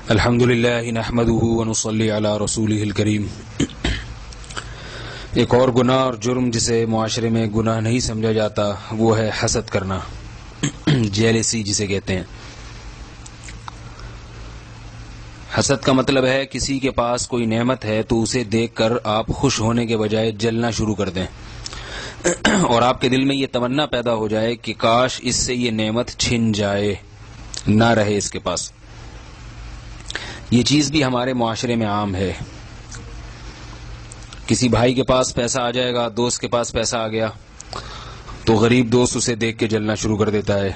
الحمدللہ نحمدہ ونصلی علی رسولہ الکریم۔ ایک اور گناہ اور جرم جسے معاشرے میں گناہ نہیں سمجھا جاتا وہ ہے حسد کرنا، جیلسی جسے کہتے ہیں۔ حسد کا مطلب ہے کسی کے پاس کوئی نعمت ہے تو اسے دیکھ کر آپ خوش ہونے کے بجائے جلنا شروع کر دیں، اور آپ کے دل میں یہ تمنا پیدا ہو جائے کہ کاش اس سے یہ نعمت چھن جائے، نہ رہے اس کے پاس۔ یہ چیز بھی ہمارے معاشرے میں عام ہے۔ کسی بھائی کے پاس پیسہ آ جائے گا، دوست کے پاس پیسہ آ گیا تو غریب دوست اسے دیکھ کے جلنا شروع کر دیتا ہے۔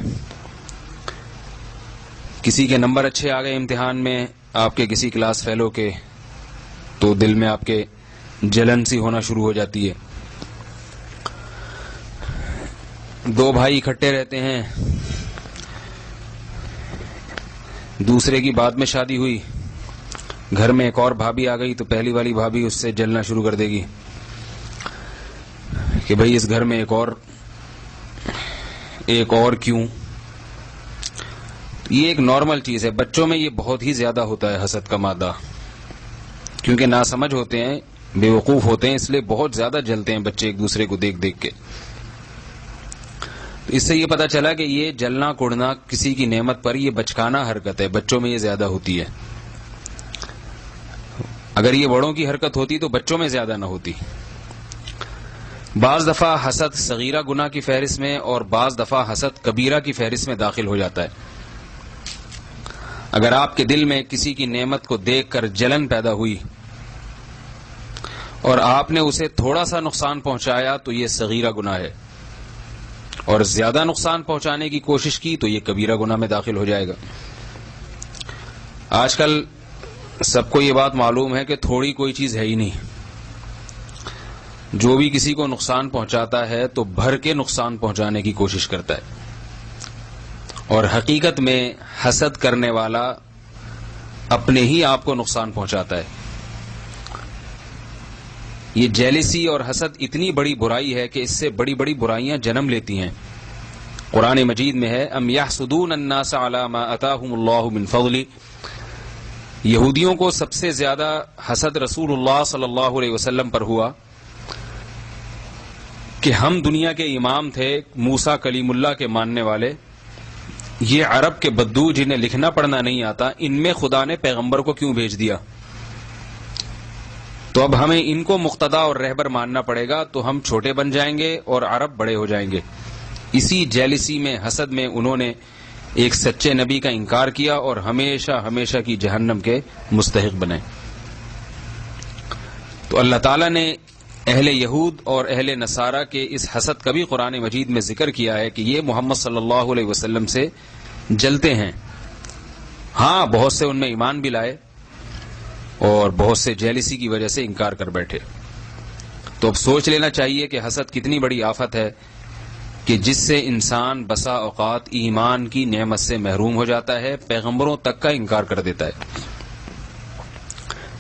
کسی کے نمبر اچھے آ گئے امتحان میں، آپ کے کسی کلاس فیلو کے، تو دل میں آپ کے جلن سی ہونا شروع ہو جاتی ہے۔ دو بھائی اکٹھے رہتے ہیں، دوسرے کی بعد میں شادی ہوئی، گھر میں ایک اور بھابھی آ گئی تو پہلی والی بھابھی اس سے جلنا شروع کر دے گی کہ بھئی اس گھر میں ایک اور کیوں۔ یہ ایک نارمل چیز ہے، بچوں میں یہ بہت ہی زیادہ ہوتا ہے حسد کا مادہ، کیونکہ ناسمجھ ہوتے ہیں، بے وقوف ہوتے ہیں، اس لیے بہت زیادہ جلتے ہیں بچے ایک دوسرے کو دیکھ دیکھ کے۔ اس سے یہ پتا چلا کہ یہ جلنا کڑنا کسی کی نعمت پر یہ بچکانہ حرکت ہے، بچوں میں یہ زیادہ ہوتی ہے۔ اگر یہ بڑوں کی حرکت ہوتی تو بچوں میں زیادہ نہ ہوتی۔ بعض دفعہ حسد صغیرہ گناہ کی فہرست میں اور بعض دفعہ حسد کبیرہ کی فہرست میں داخل ہو جاتا ہے۔ اگر آپ کے دل میں کسی کی نعمت کو دیکھ کر جلن پیدا ہوئی اور آپ نے اسے تھوڑا سا نقصان پہنچایا تو یہ صغیرہ گناہ ہے، اور زیادہ نقصان پہنچانے کی کوشش کی تو یہ کبیرہ گناہ میں داخل ہو جائے گا۔ آج کل سب کو یہ بات معلوم ہے کہ تھوڑی کوئی چیز ہے ہی نہیں۔ جو بھی کسی کو نقصان پہنچاتا ہے تو بھر کے نقصان پہنچانے کی کوشش کرتا ہے، اور حقیقت میں حسد کرنے والا اپنے ہی آپ کو نقصان پہنچاتا ہے۔ یہ جیلسی اور حسد اتنی بڑی برائی ہے کہ اس سے بڑی بڑی برائیاں جنم لیتی ہیں۔ قرآن مجید میں ہے ام یحسدون الناس علی ما آتاہم اللہ من فضل۔ یہودیوں کو سب سے زیادہ حسد رسول اللہ صلی اللہ علیہ وسلم پر ہوا کہ ہم دنیا کے امام تھے، موسیٰ کلیم اللہ کے ماننے والے، یہ عرب کے بدو جنہیں لکھنا پڑھنا نہیں آتا، ان میں خدا نے پیغمبر کو کیوں بھیج دیا؟ تو اب ہمیں ان کو مقتدا اور رہبر ماننا پڑے گا تو ہم چھوٹے بن جائیں گے اور عرب بڑے ہو جائیں گے۔ اسی جیلسی میں، حسد میں انہوں نے ایک سچے نبی کا انکار کیا اور ہمیشہ ہمیشہ کی جہنم کے مستحق بنے۔ تو اللہ تعالیٰ نے اہل یہود اور اہل نصارہ کے اس حسد کا بھی قرآن مجید میں ذکر کیا ہے کہ یہ محمد صلی اللہ علیہ وسلم سے جلتے ہیں۔ ہاں، بہت سے ان میں ایمان بھی لائے اور بہت سے جیلسی کی وجہ سے انکار کر بیٹھے۔ تو اب سوچ لینا چاہیے کہ حسد کتنی بڑی آفت ہے کہ جس سے انسان بسا اوقات ایمان کی نعمت سے محروم ہو جاتا ہے، پیغمبروں تک کا انکار کر دیتا ہے۔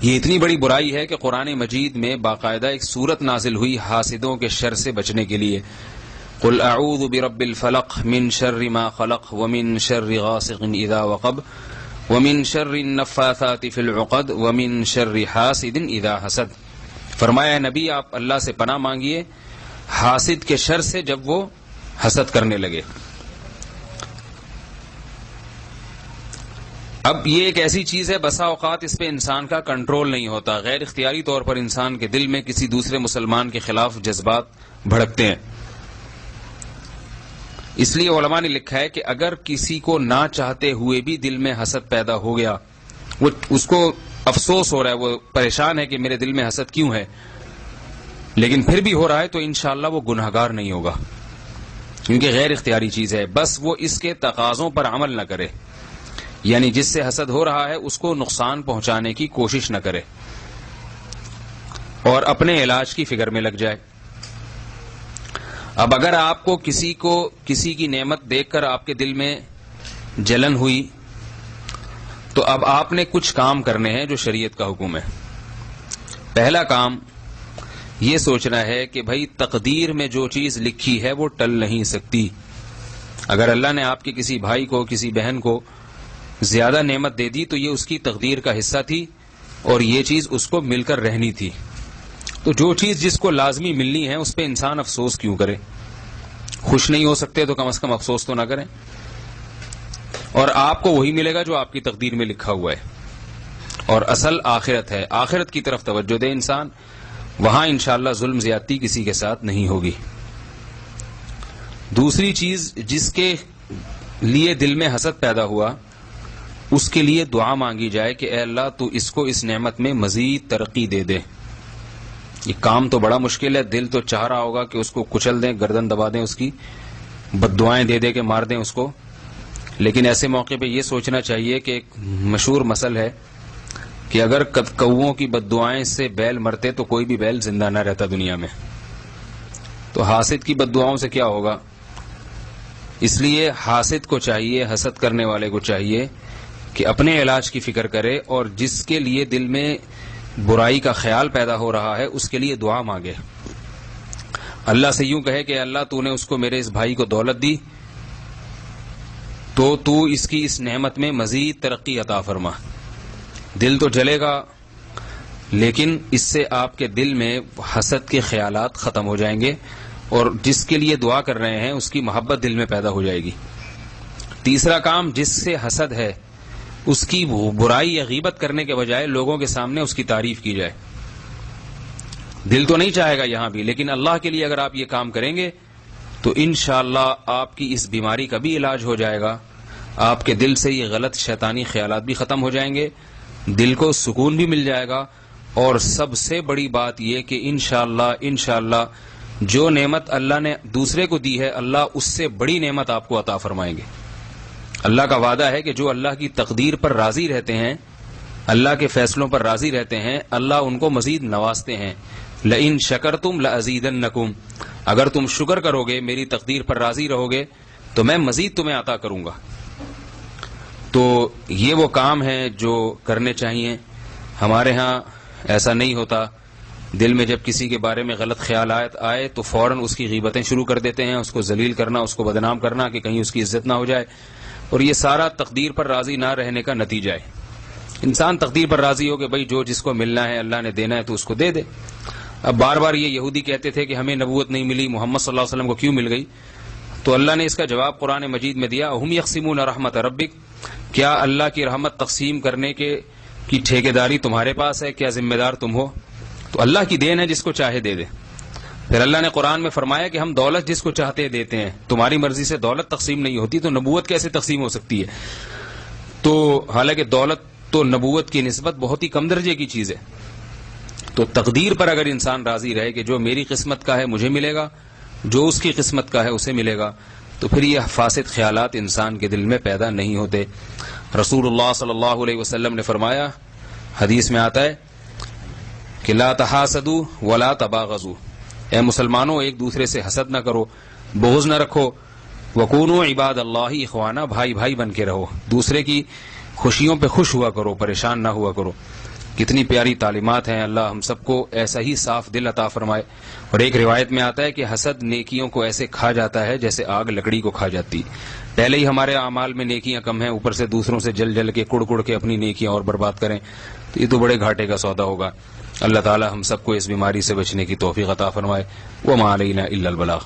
یہ اتنی بڑی برائی ہے کہ قرآن مجید میں باقاعدہ ایک سورت نازل ہوئی حاسدوں کے شر سے بچنے کے لیے۔ قل اعوذ برب الفلق من شر ما خلق ومن شر غاسق اذا وقب ومن شر النفاثات فی العقد ومن شر حاسد اذا حسد۔ فرمایا نبی آپ اللہ سے پناہ مانگیے حاسد کے شر سے جب وہ حسد کرنے لگے۔ اب یہ ایک ایسی چیز ہے، بسا اوقات اس پہ انسان کا کنٹرول نہیں ہوتا، غیر اختیاری طور پر انسان کے دل میں کسی دوسرے مسلمان کے خلاف جذبات بھڑکتے ہیں۔ اس لیے علماء نے لکھا ہے کہ اگر کسی کو نہ چاہتے ہوئے بھی دل میں حسد پیدا ہو گیا، وہ اس کو افسوس ہو رہا ہے، وہ پریشان ہے کہ میرے دل میں حسد کیوں ہے، لیکن پھر بھی ہو رہا ہے، تو انشاءاللہ وہ گنہگار نہیں ہوگا، کیونکہ غیر اختیاری چیز ہے۔ بس وہ اس کے تقاضوں پر عمل نہ کرے، یعنی جس سے حسد ہو رہا ہے اس کو نقصان پہنچانے کی کوشش نہ کرے اور اپنے علاج کی فکر میں لگ جائے۔ اب اگر آپ کو کسی کی نعمت دیکھ کر آپ کے دل میں جلن ہوئی تو اب آپ نے کچھ کام کرنے ہیں جو شریعت کا حکم ہے۔ پہلا کام یہ سوچنا ہے کہ بھائی تقدیر میں جو چیز لکھی ہے وہ ٹل نہیں سکتی۔ اگر اللہ نے آپ کے کسی بھائی کو، کسی بہن کو زیادہ نعمت دے دی تو یہ اس کی تقدیر کا حصہ تھی اور یہ چیز اس کو مل کر رہنی تھی. تو جو چیز جس کو لازمی ملنی ہے اس پہ انسان افسوس کیوں کرے؟ خوش نہیں ہو سکتے تو کم از کم افسوس تو نہ کریں. اور آپ کو وہی ملے گا جو آپ کی تقدیر میں لکھا ہوا ہے. اور اصل آخرت ہے، آخرت کی طرف توجہ دے انسان، وہاں انشاءاللہ ظلم زیادتی کسی کے ساتھ نہیں ہوگی. دوسری چیز، جس کے لیے دل میں حسد پیدا ہوا اس کے لیے دعا مانگی جائے کہ اے اللہ تو اس کو اس نعمت میں مزید ترقی دے دے. یہ کام تو بڑا مشکل ہے، دل تو چاہ رہا ہوگا کہ اس کو کچل دیں، گردن دبا دیں، اس کی بد دعائیں دے دے کے مار دیں اس کو. لیکن ایسے موقع پہ یہ سوچنا چاہیے کہ ایک مشہور مثل ہے کہ اگر کوؤں کی بد دعائیں سے بیل مرتے تو کوئی بھی بیل زندہ نہ رہتا دنیا میں. تو حاسد کی بد دعاؤں سے کیا ہوگا؟ اس لیے حاسد کو چاہیے، حسد کرنے والے کو چاہیے کہ اپنے علاج کی فکر کرے اور جس کے لیے دل میں برائی کا خیال پیدا ہو رہا ہے اس کے لیے دعا مانگے. اللہ سے یوں کہے کہ اللہ تو نے اس کو، میرے اس بھائی کو دولت دی تو تو اس کی اس نعمت میں مزید ترقی عطا فرما. دل تو جلے گا لیکن اس سے آپ کے دل میں حسد کے خیالات ختم ہو جائیں گے اور جس کے لیے دعا کر رہے ہیں اس کی محبت دل میں پیدا ہو جائے گی. تیسرا کام، جس سے حسد ہے اس کی برائی یا غیبت کرنے کے بجائے لوگوں کے سامنے اس کی تعریف کی جائے. دل تو نہیں چاہے گا یہاں بھی، لیکن اللہ کے لیے اگر آپ یہ کام کریں گے تو انشاءاللہ آپ کی اس بیماری کا بھی علاج ہو جائے گا. آپ کے دل سے یہ غلط شیطانی خیالات بھی ختم ہو جائیں گے، دل کو سکون بھی مل جائے گا. اور سب سے بڑی بات یہ کہ انشاءاللہ جو نعمت اللہ نے دوسرے کو دی ہے اللہ اس سے بڑی نعمت آپ کو عطا فرمائیں گے. اللہ کا وعدہ ہے کہ جو اللہ کی تقدیر پر راضی رہتے ہیں، اللہ کے فیصلوں پر راضی رہتے ہیں، اللہ ان کو مزید نوازتے ہیں. لئن شکرتم لازیدنکم، اگر تم شکر کرو گے، میری تقدیر پر راضی رہو گے تو میں مزید تمہیں عطا کروں گا. تو یہ وہ کام ہیں جو کرنے چاہیے. ہمارے ہاں ایسا نہیں ہوتا. دل میں جب کسی کے بارے میں غلط خیالات آئے تو فوراً اس کی غیبتیں شروع کر دیتے ہیں، اس کو ذلیل کرنا، اس کو بدنام کرنا کہ کہیں اس کی عزت نہ ہو جائے. اور یہ سارا تقدیر پر راضی نہ رہنے کا نتیجہ ہے. انسان تقدیر پر راضی ہو کہ بھائی جو جس کو ملنا ہے اللہ نے دینا ہے تو اس کو دے دے. اب بار بار یہ یہودی کہتے تھے کہ ہمیں نبوت نہیں ملی، محمد صلی اللہ علیہ وسلم کو کیوں مل گئی؟ تو اللہ نے اس کا جواب قرآن مجید میں دیا، ہم یقسمون رحمت ربک، کیا اللہ کی رحمت تقسیم کرنے کی ٹھیکیداری تمہارے پاس ہے؟ کیا ذمہ دار تم ہو؟ تو اللہ کی دین ہے، جس کو چاہے دے دے. پھر اللہ نے قرآن میں فرمایا کہ ہم دولت جس کو چاہتے دیتے ہیں. تمہاری مرضی سے دولت تقسیم نہیں ہوتی تو نبوت کیسے تقسیم ہو سکتی ہے؟ تو حالانکہ دولت تو نبوت کی نسبت بہت ہی کم درجے کی چیز ہے. تو تقدیر پر اگر انسان راضی رہے کہ جو میری قسمت کا ہے مجھے ملے گا، جو اس کی قسمت کا ہے اسے ملے گا، تو پھر یہ فاسد خیالات انسان کے دل میں پیدا نہیں ہوتے. رسول اللہ صلی اللہ علیہ وسلم نے فرمایا، حدیث میں آتا ہے کہ لا تحاسدوا ولا تباغضوا، اے مسلمانوں ایک دوسرے سے حسد نہ کرو، بغض نہ رکھو. وکونوا عباد اللہ اخوانا، بھائی بھائی بن کے رہو، دوسرے کی خوشیوں پہ خوش ہوا کرو، پریشان نہ ہوا کرو. کتنی پیاری تعلیمات ہیں. اللہ ہم سب کو ایسا ہی صاف دل عطا فرمائے. اور ایک روایت میں آتا ہے کہ حسد نیکیوں کو ایسے کھا جاتا ہے جیسے آگ لکڑی کو کھا جاتی. پہلے ہی ہمارے اعمال میں نیکیاں کم ہیں، اوپر سے دوسروں سے جل جل کے کڑ کڑ کے اپنی نیکیاں اور برباد کریں تو یہ تو بڑے گھاٹے کا سودا ہوگا. اللہ تعالی ہم سب کو اس بیماری سے بچنے کی توفیق عطا فرمائے. وما علینا الا البلاغ.